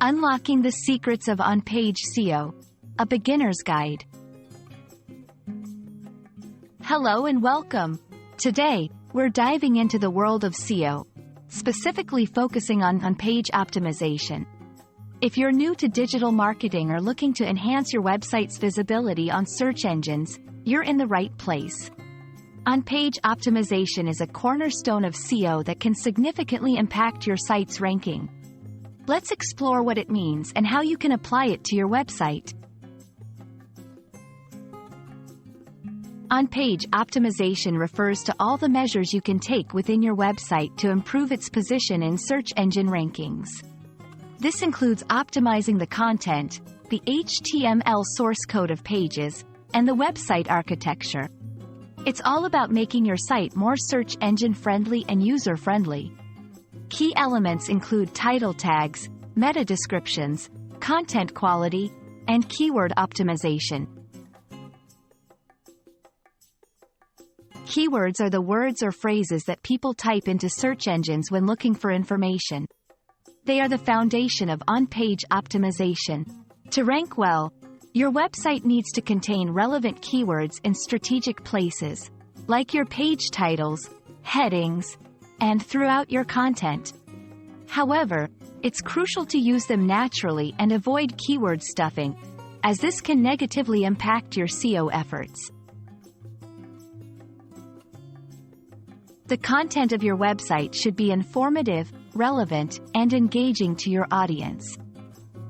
Unlocking the Secrets of On-Page SEO, a beginner's guide. Hello and welcome. Today, we're diving into the world of SEO, specifically focusing on on-page optimization. If you're new to digital marketing or looking to enhance your website's visibility on search engines, you're in the right place. On-page optimization is a cornerstone of SEO that can significantly impact your site's ranking. Let's explore what it means and how you can apply it to your website. On-page optimization refers to all the measures you can take within your website to improve its position in search engine rankings. This includes optimizing the content, the HTML source code of pages, and the website architecture. It's all about making your site more search engine friendly and user-friendly. Key elements include title tags, meta descriptions, content quality, and keyword optimization. Keywords are the words or phrases that people type into search engines when looking for information. They are the foundation of on-page optimization. To rank well, your website needs to contain relevant keywords in strategic places, like your page titles, headings, and throughout your content. However, it's crucial to use them naturally and avoid keyword stuffing, as this can negatively impact your SEO efforts. The content of your website should be informative, relevant, and engaging to your audience.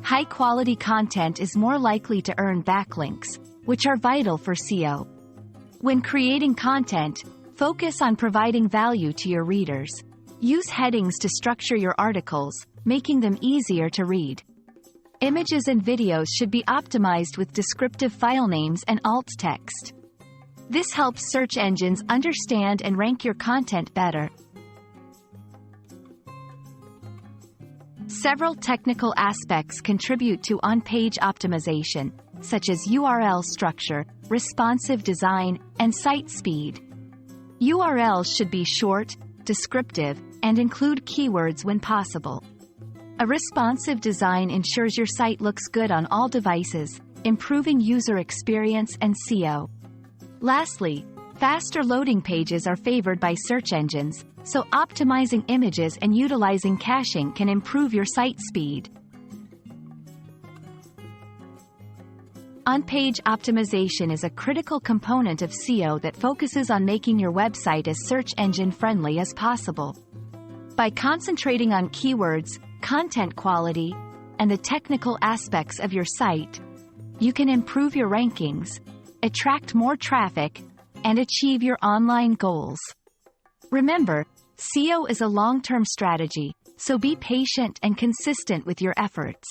High-quality content is more likely to earn backlinks, which are vital for SEO. When creating content, focus on providing value to your readers. Use headings to structure your articles, making them easier to read. Images and videos should be optimized with descriptive file names and alt text. This helps search engines understand and rank your content better. Several technical aspects contribute to on-page optimization, such as URL structure, responsive design, and site speed. URLs should be short, descriptive, and include keywords when possible. A responsive design ensures your site looks good on all devices, improving user experience and SEO. Lastly, faster loading pages are favored by search engines, so optimizing images and utilizing caching can improve your site speed. On-page optimization is a critical component of SEO that focuses on making your website as search engine friendly as possible. By concentrating on keywords, content quality, and the technical aspects of your site, you can improve your rankings, attract more traffic, and achieve your online goals. Remember, SEO is a long-term strategy, so be patient and consistent with your efforts.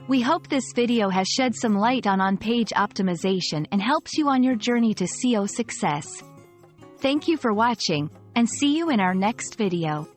We hope this video has shed some light on on-page optimization and helps you on your journey to SEO success. Thank you for watching, and see you in our next video.